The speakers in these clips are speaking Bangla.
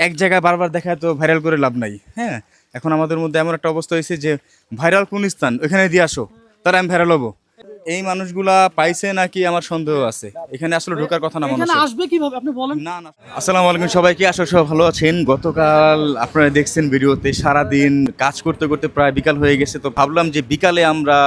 এক জায়গায় বারবার দেখায় তো ভাইরাল করে লাভ নাই। হ্যাঁ, এখন আমাদের মধ্যে এমন একটা অবস্থা হয়েছে যে ভাইরাল কোন স্থান ওইখানে দিয়ে আসো, তারা আমি ভাইরাল হবো। এই মানুষগুলা পাইছে নাকি আমার সন্দেহ আছে। এখানে আসলে ঢোকার কথা না এখানে মানুষের। আসবে কিভাবে আপনি বলেন? না না, আসসালামু আলাইকুম সবাইকে, আশা করি সবাই ভালো আছেন। গতকাল আপনারা দেখছেন ভিডিওতে সারাদিন কাজ করতে করতে প্রায় বিকাল হয়ে গেছে, তো ভাবলাম যে বিকালে আমরা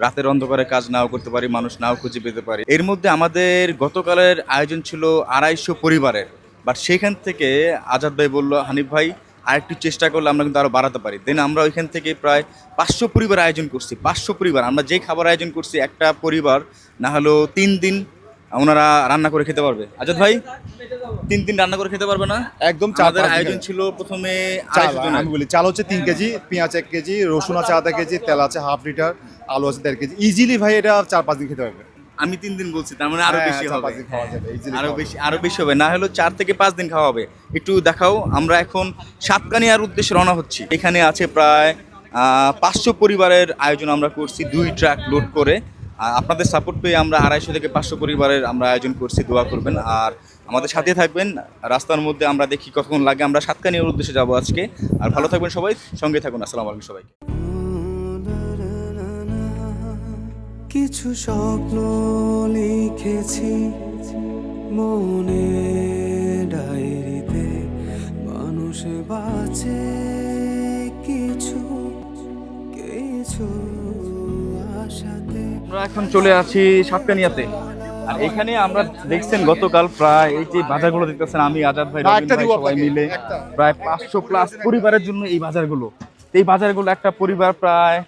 রাতের অন্ধকারে কাজ নাও করতে পারি, মানুষ নাও খুঁজে পেতে পারি। এর মধ্যে আমাদের গতকালের আয়োজন ছিল 250 পরিবারের, বাট সেখান থেকে আজাদ ভাই বললো হানিফ ভাই আরেকটু চেষ্টা করলে আমরা কিন্তু আরো বাড়াতে পারি। দেন আমরা ওইখান থেকে প্রায় 500 পরিবার আয়োজন করছি। 500 পরিবার আমরা যে খাবার আয়োজন করছি, একটা পরিবার না হলেও 3 দিন ওনারা রান্না করে খেতে পারবে। আজাদ ভাই 3 দিন রান্না করে খেতে পারবে না? একদম আমাদের আয়োজন ছিল প্রথমে চাল 250 জনের। আমি বলি চাল হচ্ছে 3 কেজি, পেঁয়াজ 1 কেজি, রসুন আছে ½ কেজি, তেল আছে ½ লিটার, আলু আছে 1.5 কেজি। ইজিলি ভাই এটা 4-5 দিন খেতে পারবে। আমি 3 দিন বলছি, তার মানে আরো হ্যাঁ, বেশি হবে। 4-5 দিন খাওয়া যাবে, easily আরো খাওয়া বেশি, আরো বেশি হবে, না হলেও 4 থেকে 5 দিন খাওয়া হবে। একটু দেখাও। আমরা এখন সাতকানিয়ার উদ্দেশ্যে রওনা হচ্ছি। এখানে আছে প্রায় 500 পরিবারের আয়োজন আমরা করছি 2 ট্রাক লোড করে। আর আপনাদের সাপোর্ট পেয়ে আমরা 250 থেকে 500 পরিবারের আমরা আয়োজন করছি। দোয়া করবেন আর আমাদের সাথে থাকবেন। রাস্তার মধ্যে আমরা দেখি কতক্ষণ লাগে। আমরা সাতকানিয়ার উদ্দেশ্যে যাবো আজকে। আর ভালো থাকবেন সবাই, সঙ্গে থাকুন। আসসালামু আলাইকুম সবাইকে। কিছু স্বপ্ন লিখেছি মনে ডায়েরিতে, মানুষ বাঁচে কিছু কিছু আশাতে। আমরা এখন চলে আছি সাতকানিয়াতে। আর এখানে আমরা দেখছেন গতকাল প্রায় এই যে বাজারগুলো দেখতেছেন, আমি আজাদ ভাই রবিন একটা ভাই দিব সবাই আপনাকে, মিলে একটা। প্রায় 500 প্লাস পরিবারের জন্য এই বাজারগুলো। এই বাজারগুলো একটা পরিবার প্রায়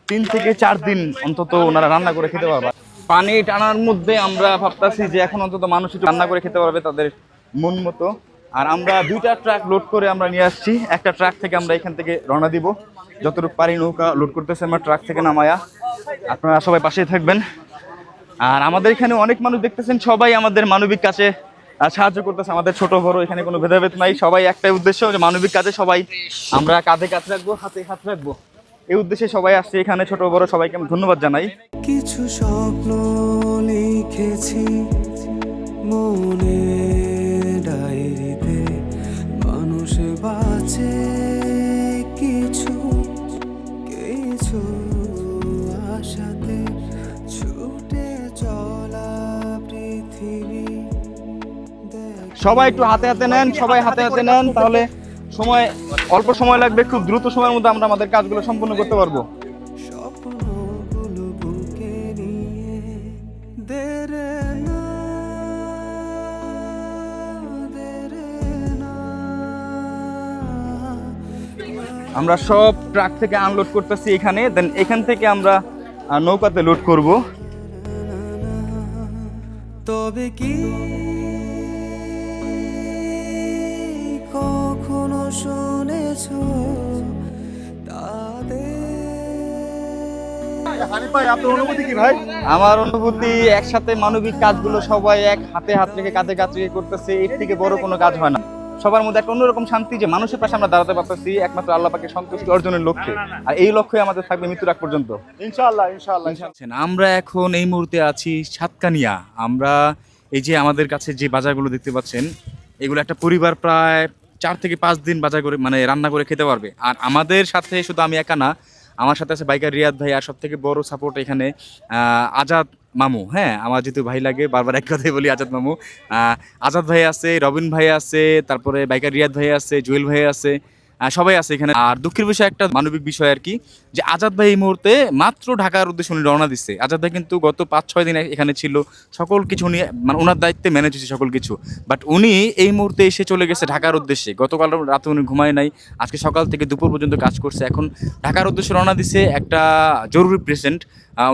3 থেকে 4 দিন অন্তত ওনারা রান্না করে খেতে পারবে। পানি টানার মধ্যে আমরা ভাবতাছি যে এখন অন্তত মানুষ একটু রান্না করে খেতে পারবে তাদের মন মতো। আর আমরা 2টা ট্রাক লোড করে আমরা নিয়ে আসছি। একটা ট্রাক থেকে আমরা এখান থেকে রওনা দিব, যতটুকু পারি নৌকা লোড করতেছে আমরা ট্রাক থেকে নামায়া। আপনারা সবাই পাশেই থাকবেন। আর আমাদের এখানে অনেক মানুষ দেখতেছেন, সবাই আমাদের মানবিক কাজে সাহায্য করতেছে। আমাদের ছোট বড় এখানে কোনো ভেদাভেদ নাই, সবাই একটাই উদ্দেশ্য যে মানবিক কাজে সবাই আমরা কাঁধে কাঁধ রাখবো, হাতে হাত রাখবো, এই উদ্দেশ্যে সবাই আসছে এখানে। ছোট বড় সবাইকে আমি ধন্যবাদ জানাই। কিছু স্বপ্ন লিখেছি মনে ডায়েরিতে, মানুষ বাঁচে কিছু কিছু আশাতে, ছুটে চলা পৃথিবী। সবাই একটু হাতে হাতে নেন, সবাই হাতে হাতে নেন, তাহলে সময় অল্প সময় লাগবে, খুব দ্রুত সময়ের মধ্যে আমরা আমাদের কাজগুলো সম্পূর্ণ করতে পারবো। স্বপ্নগুলো বুকে নিয়ে দেরে না, দেরে না। আমরা সব ট্রাক থেকে আনলোড করতেছি এখানে, দেন এখান থেকে আমরা নৌকাতে লোড করব। তবে কি কখনো শুনেছো তাদের? হানিফ ভাই আপনার অনুভূতি কি ভাই? আমার অনুভূতি, একসাথে মানবিক কাজগুলো সবাই এক হাতে হাত রেখে কাঁধে কাঁধ রেখে করতেছে, এর থেকে বড় কোনো কাজ হয় না। সবার মধ্যে একটা অন্যরকম শান্তি যে মানুষের পাশে আমরা দাঁড়াতে পারতেছি একমাত্র আল্লাহ পাকের সন্তুষ্টি অর্জনের লক্ষ্যে। আর এই লক্ষ্যই আমাদের থাকবে মৃত্যুর আগ পর্যন্ত। ইনশাআল্লাহ ইনশাআল্লাহ। আমরা এখন এই মুহূর্তে আছি সাতকানিয়া। আমরা এই যে আমাদের কাছে যে বাজারগুলো দেখতে পাচ্ছেন, এগুলো একটা পরিবার প্রায় 4 থেকে 5 দিন বাজার করে মানে রান্না করে খেতে পারবে। আর আমাদের সাথে শুধু আমি একা না, আমার সাথে আছে বাইকার রিয়াদ ভাই, আর সব থেকে বড় সাপোর্ট এখানে আজাদ মামু। হ্যাঁ, আমার যেহেতু ভাই লাগে বারবার এক কথাই বলি, আজাদ মামু। আজাদ ভাই আছে, রবিন ভাই আছে, তারপরে বাইকার রিয়াদ ভাই আছে, জুয়েল ভাই আছে, সবাই আছে এখানে। আর দুঃখের বিষয় একটা মানবিক বিষয় আর কি, যে আজাদ ভাই এই মুহূর্তে মাত্র ঢাকার উদ্দেশ্যে উনি রওনা দিচ্ছে। আজাদ ভাই কিন্তু গত 5-6 দিন এখানে ছিল, সকল কিছু নিয়ে মানে ওনার দায়িত্বে ম্যানেজ হচ্ছে সকল কিছু। বাট উনি এই মুহূর্তে এসে চলে গেছে ঢাকার উদ্দেশ্যে। গতকাল রাতে উনি ঘুমায় নাই, আজকে সকাল থেকে দুপুর পর্যন্ত কাজ করছে। এখন ঢাকার উদ্দেশ্যে রওনা দিচ্ছে একটা জরুরি পেশেন্ট,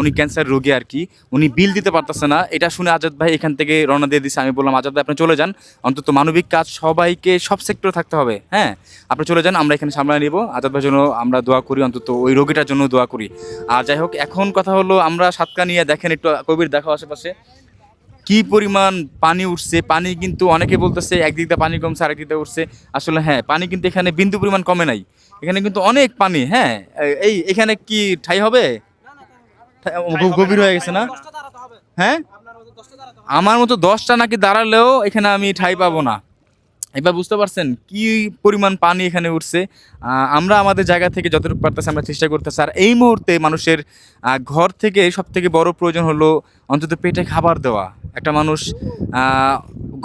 উনি ক্যান্সার রোগী আর কি। উনি বিল দিতে পারতেছে না, এটা শুনে আজাদ ভাই এখান থেকে রওনা দিয়ে দিচ্ছে। আমি বললাম আজাদ ভাই আপনি চলে যান, অন্তত মানবিক কাজ সবাইকে সব সেক্টরে থাকতে হবে। হ্যাঁ, আপনি চলে যান, আমরা এখানে সামলায় নিব। আজাদ ভাইয়ের জন্য আমরা দোয়া করি, অন্তত ওই রোগীটার জন্য দোয়া করি। আর যাই হোক, এখন কথা হলো আমরা সাতকানিয়া দেখেন একটু কবির দেখো আশেপাশে কি পরিমাণ পানি উঠছে। পানি কিন্তু অনেকে বলতেছে একদিক দিয়ে পানি কমছে, আরেক দিক দিয়ে উঠছে। আসলে হ্যাঁ, পানি কিন্তু এখানে বিন্দু পরিমাণ কমে নাই, এখানে কিন্তু অনেক পানি। হ্যাঁ, এই এখানে কি ঠাই হবে? গভীর হয়ে গেছে না? হ্যাঁ, আমার মতো 10টা নাকি দাঁড়ালেও এখানে আমি ঠাই পাবো না। এবার বুঝতে পারছেন কি পরিমাণ পানি এখানে উঠছে। আমরা আমাদের জায়গা থেকে যতটুকু পারতেছি আমরা চেষ্টা করতেছি। আর এই মুহূর্তে মানুষের ঘর থেকে সব থেকে বড় প্রয়োজন হলো অন্তত পেটে খাবার দেওয়া। একটা মানুষ আহ,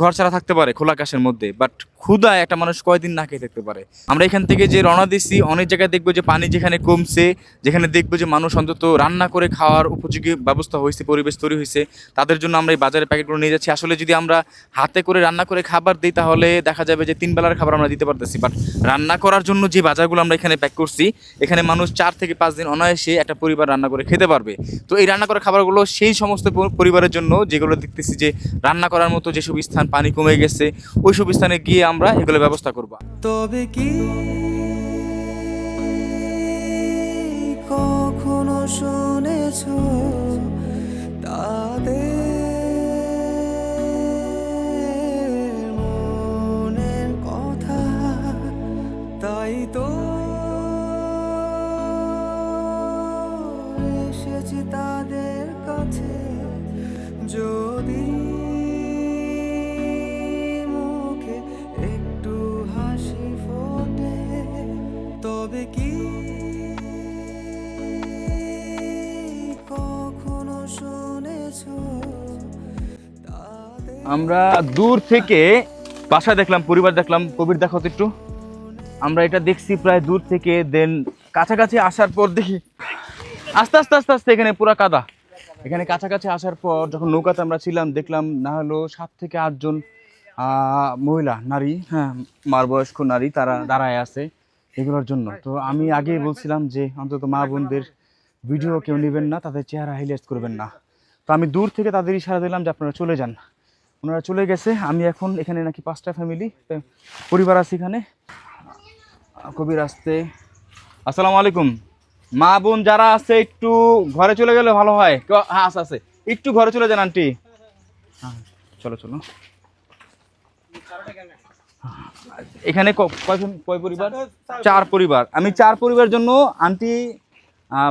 ঘর ছাড়া থাকতে পারে খোলা আকাশের মধ্যে, বাট ক্ষুধায় একটা মানুষ কয়দিন না খেয়ে থাকতে পারে। আমরা এখান থেকে যে রওনা দিচ্ছি অনেক জায়গায় দেখবো যে পানি যেখানে কমছে, যেখানে দেখবো যে মানুষ অন্তত রান্না করে খাওয়ার উপযোগী ব্যবস্থা হয়েছে, পরিবেশ তৈরি হয়েছে, তাদের জন্য আমরা এই বাজারের প্যাকেটগুলো নিয়ে যাচ্ছি। আসলে যদি আমরা হাতে করে রান্না করে খাবার দিই তাহলে দেখা যাবে যে 3 বেলার খাবার আমরা দিতে পারতেছি, বাট রান্না করার জন্য যে বাজারগুলো আমরা এখানে প্যাক করছি, এখানে মানুষ 4 থেকে 5 দিন অনায়াসে একটা পরিবার রান্না করে খেতে পারবে। তো এই রান্না করা খাবারগুলো সেই সমস্ত পরিবারের জন্য যেগুলো দেখতেছি যে রান্না করার মতো যেসব স্থান পানি কমে গেছে, ওই সব স্থানে গিয়ে আমরা এগুলো ব্যবস্থা করবো। তবে কি কখনো শুনেছ তাদের মনের কথা? তাই তো এসেছি তাদের কাছে, যদি মুখে একটু হাসি ফোটে। তবে কি কখনো শুনেছ তাদের আমরা দূর থেকে বাসা দেখলাম, পরিবার দেখলাম। কবির দেখো তো একটু, আমরা এটা দেখছি প্রায় দূর থেকে, দেন কাছাকাছি আসার পর দেখি আস্তে আস্তে আস্তে আস্তে এখানে পুরা কাদা। এখানে কাছাকাছি আসার পর যখন নৌকাতে আমরা ছিলাম দেখলাম না হলো 7 থেকে 8 জন মহিলা নারী, হ্যাঁ মারবয়স্ক নারী, তারা দাঁড়ায় আছে এগুলোর জন্য। তো আমি আগেই বলছিলাম যে অন্তত মা বোনদের ভিডিও কেউ নেবেন না, তাদের চেহারা হাইলাইট করবেন না। তো আমি দূর থেকে তাদের ইশারা দিলাম যে আপনারা চলে যান। ওনারা চলে গেছে। আমি এখন এখানে নাকি 5টা ফ্যামিলি পরিবার আছে এখানে। কবির আসতে আসসালামু আলাইকুম। মা বোন যারা আছে একটু ঘরে চলে গেলে ভালো হয়। হ্যাঁ আছে আছে, একটু ঘরে চলে যান আন্টি। হ্যাঁ চলো চলো। এখানে কয় পরিবার? 4 পরিবার। আমি 4 পরিবারের জন্য আন্টি,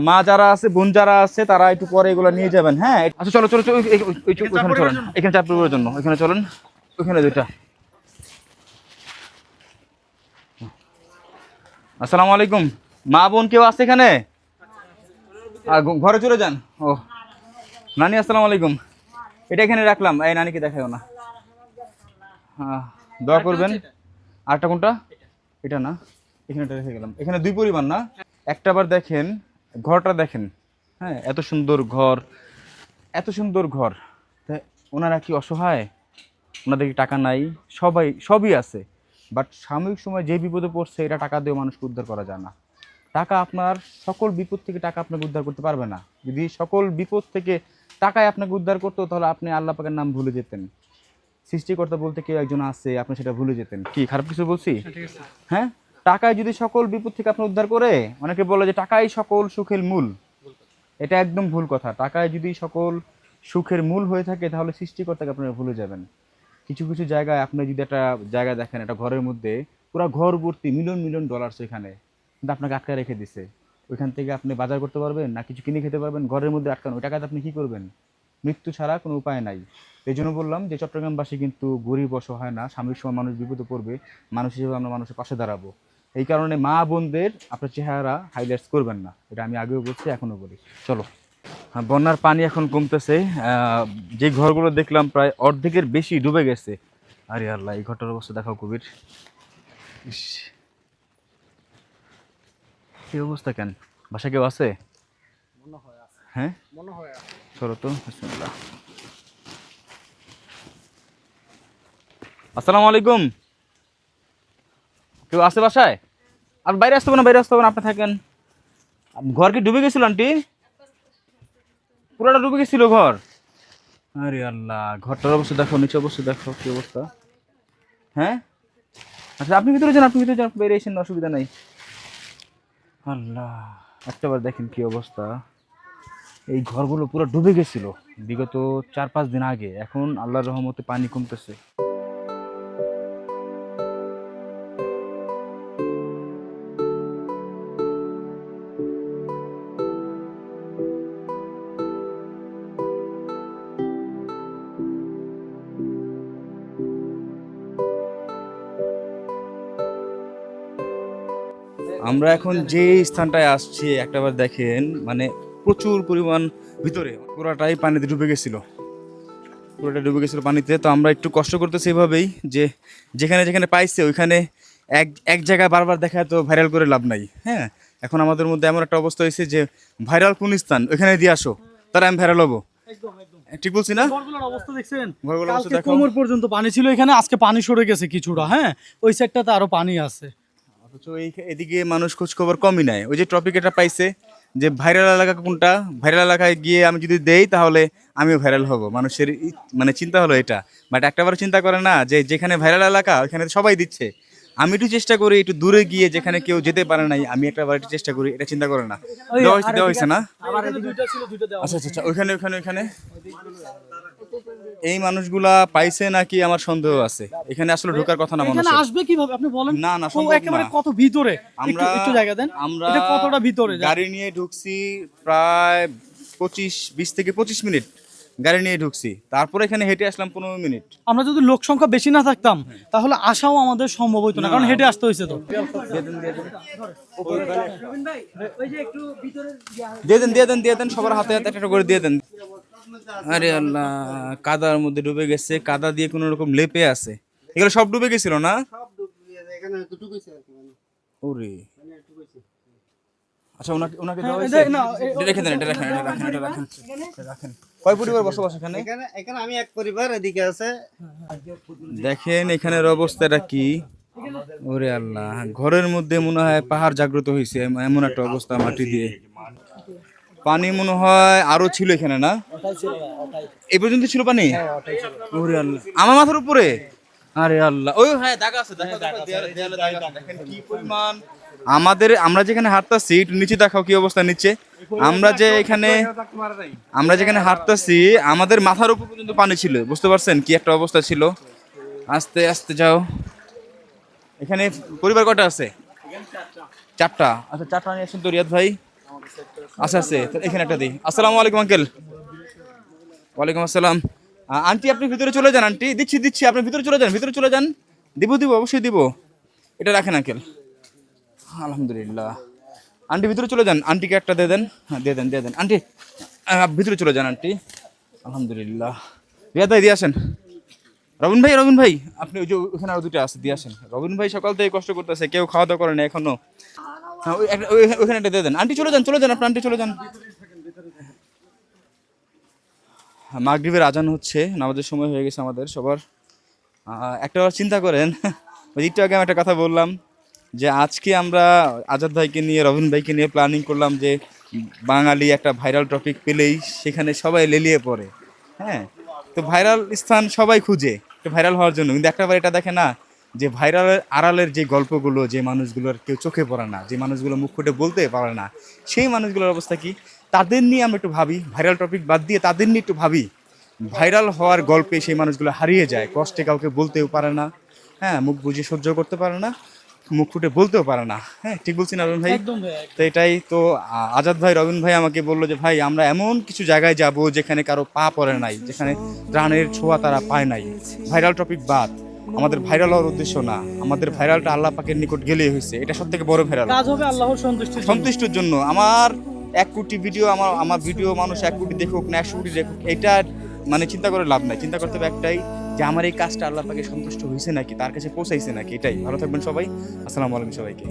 মা যারা আছে, বোন যারা আছে, তারা একটু পরে এগুলো নিয়ে যাবেন। হ্যাঁ আচ্ছা চলো চলো চলো, ওইখানে চলেন। এখানে 4 পরিবারের জন্য এখানে চলেন, ওইখানে 2টা। আসসালামু আলাইকুম। মা বোন কেউ আছে এখানে? ঘরে চলে যান। ও নানি আসসালামু আলাইকুম। এটা এখানে রাখলাম, এই নানিকে দেখাও না। হ্যাঁ দোয়া করবেন। আরটা কোনটা? এটা না, এখানে রেখে গেলাম। এখানে 2 পরিবার না? একটা বার দেখেন ঘরটা দেখেন, হ্যাঁ এত সুন্দর ঘর, এত সুন্দর ঘর। তা ওনারা কি অসহায়? ওনাদের কি টাকা নাই? সবই আছে, বাট সাময়িক সময় যে বিপদে পড়ছে এটা টাকা দিয়ে মানুষকে উদ্ধার করা যায় না। টাকা আপনার সকল বিপদ থেকে টাকা আপনাকে উদ্ধার করতে পারবে না। যদি সকল বিপদ থেকে টাকায় আপনাকে উদ্ধার করতো তাহলে আপনি আল্লাহ পাকের নাম ভুলে যেতেন। সৃষ্টিকর্তা বলতে কেউ একজন আছে, আপনি সেটা ভুলে যেতেন। কি খারাপ কিছু বলছি? হ্যাঁ, টাকায় যদি সকল বিপদ থেকে আপনি উদ্ধার করে, অনেকে বলে যে টাকাই সকল সুখের মূল। এটা একদম ভুল কথা। টাকায় যদি সকল সুখের মূল হয়ে থাকে তাহলে সৃষ্টিকর্তাকে আপনারা ভুলে যাবেন। কিছু কিছু জায়গায় আপনি যদি একটা জায়গা দেখেন, একটা ঘরের মধ্যে পুরো ঘর ভর্তি মিলিয়ন মিলিয়ন ডলার সেখানে, কিন্তু আপনাকে আটকে রেখে দিছে। ওইখান থেকে আপনি বাজার করতে পারবেন না, কিছু কিনে খেতে পারবেন, ঘরের মধ্যে আটকানো। ওই টাকাতে আপনি কী করবেন? মৃত্যু ছাড়া কোনো উপায় নাই। এই জন্য বললাম যে চট্টগ্রামবাসী কিন্তু গরিব অসহায় না। সাময়িক সময় মানুষ বিপদে পড়বে, মানুষ হিসেবে আমরা মানুষের পাশে দাঁড়াবো। এই কারণে মা বোনদের আপনার চেহারা হাইলাইটস করবেন না, এটা আমি আগেও বলছি এখনও বলি। চলো। হ্যাঁ, বন্যার পানি এখন কমতেছে। যে ঘরগুলো দেখলাম প্রায় অর্ধেকের বেশি ডুবে গেছে। আরে আল্লাহ, এই ঘরটার অবস্থা দেখাও কবির। ইস, এই অবস্থা কেন? বাসা কেউ আছে? হ্যাঁ চলো তো। বিসমিল্লাহ। আসসালামু আলাইকুম। কেউ আছে বাসায়? আর বাইরে আসতে হবে না, বাইরে আসতে হবে না, আপনি থাকেন। ঘর কি ডুবে গেছিল আন্টি? পুরোটা ডুবে গেছিল ঘর? আরে আল্লাহ, ঘরটার অবস্থা দেখো, নিচে অবস্থা দেখো, কি অবস্থা। হ্যাঁ আচ্ছা, আপনি ভিতরে যান, আপনি ভিতরে যান, বাইরে এসেন, অসুবিধা নাই। আল্লাহ, একটাবার দেখেন কি অবস্থা। এই ঘরগুলো পুরো ডুবে গেছিল বিগত 4-5 দিন আগে। এখন আল্লাহর রহমতে পানি কমতেছে। আমরা এখন যে স্থানটায় আসছি একটাবার দেখেন, মানে প্রচুর পরিমাণ ভিতরে পুরাটাই পানিতে ডুবে গেছিল, পুরোটা ডুবে গেছিল পানিতে। তো আমরা একটু কষ্ট করতেছি এভাবেই যে যেখানে যেখানে পাইছে ওইখানে এক এক জায়গায় বারবার দেখা তো ভাইরাল করে লাভ নাই। হ্যাঁ, এখন আমাদের মধ্যে এমন একটা অবস্থা হয়েছে যে ভাইরাল কোন স্থান ওইখানে দিয়ে আসো, তারা আমি ভাইরাল হবো। একদম একদম ঠিক বলছি না? ঘরগুলোর অবস্থা দেখছেন, ঘরগুলোর অবস্থা কালকে দেখো। কোমর পর্যন্ত পানি ছিল এখানে, আজকে পানি সরে গেছে কিছুটা। হ্যাঁ, ওই সাইডটাতে আরো পানি আছে। অথচ এদিকে মানুষ খোঁজ খবর কমই নেয়। ওই যে টপিক এটা পাইছে যে ভাইরাল এলাকা কোনটা, ভাইরাল এলাকায় গিয়ে আমি যদি দেই তাহলে আমিও ভাইরাল হব। মানুষের মানে চিন্তা হলো এটা, বাট একটাবার চিন্তা করে না যে যেখানে ভাইরাল এলাকা ওইখানে সবাই দিচ্ছে, আমি একটু চেষ্টা করি একটু দূরে গিয়ে যেখানে কেউ যেতে পারে নাই আমি একটাবার একটু চেষ্টা করি, এটা চিন্তা করে না। দেওয়া হয়েছে না? আবার দুইটা ছিল, দুইটা দেওয়া। আচ্ছা আচ্ছা, ওইখানে ওইখানে ওইখানে এই মানুষগুলা পাইছে নাকি আমার সন্দেহ আছে। এখানে আসলে ঢোকার কথা না এখানে মানুষের। আসবে কিভাবে আপনি বলেন? না, না, ও সম্ভব একেবারে না। কত ভিতরে, আমরা একটু জায়গা দেন। আমরা এটা কতটা ভিতরে? গাড়ি নিয়ে ঢুকছি প্রায় 20 থেকে 25 মিনিট গাড়ি নিয়ে ঢুকছি, তারপরে এখানে হেঁটে আসলাম 15 মিনিট। আমরা যদি লোক সংখ্যা বেশি না থাকতাম তাহলে আসাও আমাদের সম্ভব হতো না, কারণ হেঁটে আসতে হয়েছে তো। দিয়ে দেন সবার হাতে হাতে একটা করে দিয়ে দেন। আরে আল্লাহ, কাদার মধ্যে ডুবে গেছে, কাদা দিয়ে কোনো রকম লেপে আছে। এগুলো সব ডুবে গেছিল না? ওরে আচ্ছা, ওনাকে দেওয়া হয়েছে? না, এটা রেখে দেন, এটা রাখেন। কয় পরিবার বসবাস এখানে? এখানে আমি এক পরিবার, এদিকে আছে। দেখেন এখানের অবস্থাটা কি। ওরে আল্লাহ, ঘরের মধ্যে মনে হয় পাহাড় জাগ্রত হয়েছে, এমন একটা অবস্থা। মাটি দিয়ে পানি মনে হয় আরো ছিল এখানে, না? এই পর্যন্ত ছিল পানি? ওরে আল্লাহ, আমার মাথার উপরে। আরে আল্লাহ, ওই হ্যাঁ দাগা আছে, দেয়ালে দাগ আছে। দেখেন কি পরিমাণ। আমরা যেখানে হাঁটতাছি একটু নিচে দেখাও কি অবস্থা নিচে। আমরা যেখানে হাঁটতাছি আমাদের মাথার উপর পর্যন্ত পানি ছিল, বুঝতে পারছেন কি একটা অবস্থা ছিল। আস্তে আস্তে যাও। এখানে পরিবার কটা আছে? 4টা। আচ্ছা, 4টা নিয়ে আসুন তো রিয়াদ ভাই। আচ্ছা আছে, এখানে একটা দিই। আসসালামু আলাইকুম আঙ্কেল। ওয়ালাইকুম আসসালাম। আন্টি আপনি ভিতরে চলে যান। আন্টি দিচ্ছি, আপনি ভিতরে চলে যান। দিব অবশ্যই দিব। এটা রাখেন আঙ্কেল। আলহামদুলিল্লাহ। আন্টি ভিতরে চলে যান, আন্টিকে একটা দিয়ে দেন। হ্যাঁ দিয়ে দেন আন্টি, ভিতরে চলে যান আন্টি। আলহামদুলিল্লাহ। রিয়াদ ভাই দিয়ে আসেন। রবিন ভাই আপনি ওই যে ওখানে আরো 2টা আছে, দিয়ে আসেন। রবিন ভাই সকাল থেকে কষ্ট করতেছে, কেউ খাওয়া দাওয়া করে না এখনো। হ্যাঁ, ওইখানে একটা দিয়ে দেন। আন্টি চলে যান আপনি, আন্টি চলে যান। মাগরিবের আজান হচ্ছে, নামাজের সময় হয়ে গেছে আমাদের সবার। একটাবার চিন্তা করেন, ওই একটু আগে আমি একটা কথা বললাম যে আজকে আমরা আজাদ ভাইকে নিয়ে, রবিন ভাইকে নিয়ে প্ল্যানিং করলাম যে বাঙালি একটা ভাইরাল টপিক পেলেই সেখানে সবাই লেলিয়ে পড়ে। হ্যাঁ, তো ভাইরাল স্থান সবাই খুঁজে ভাইরাল হওয়ার জন্য, কিন্তু একটাবার এটা দেখে না যে ভাইরালের আড়ালের যে গল্পগুলো, যে মানুষগুলোর কেউ চোখে পড়ে না, যে মানুষগুলো মুখ ফুটে বলতে পারে না, সেই মানুষগুলোর অবস্থা কি, তাদের নিয়ে আমরা একটু ভাবি। ভাইরাল টপিক বাদ দিয়ে তাদের নিয়ে একটু ভাবি। ভাইরাল হওয়ার গল্পে সেই মানুষগুলো হারিয়ে যায়, কষ্টে কাউকে বলতেও পারে না। হ্যাঁ, মুখ বুঝে সহ্য করতে পারে না, মুখ ফুটে বলতেও পারে না। হ্যাঁ, ঠিক বলছি না রবিন ভাই? একদম ভাই, তো এটাই তো আজাদ ভাই, রবিন ভাই আমাকে বললো যে ভাই আমরা এমন কিছু জায়গায় যাব যেখানে কারো পা পড়ে নাই, যেখানে ত্রাণের ছোঁয়া তারা পায় নাই। ভাইরাল টপিক বাদ, আমাদের ভাইরাল হওয়ার উদ্দেশ্য না, আমাদের ভাইরালটা আল্লাহ পাকের নিকট গেলেই হয়েছে। এটা সবথেকে বড় ভাইরাল, কাজ হবে আল্লাহর সন্তুষ্টির জন্য। আমার 1 কোটি ভিডিও, আমার ভিডিও মানুষ 1 কোটি দেখুক না 100 কোটি দেখুক, এটা মানে চিন্তা করে লাভ নাই। চিন্তা করতে হবে একটাই, যে আমার এই কাজটা আল্লাহ পাকে সন্তুষ্ট হয়েছে নাকি, তার কাছে পৌঁছাইছে নাকি। এটাই। ভালো থাকবেন সবাই। আসসালামু আলাইকুম সবাইকে।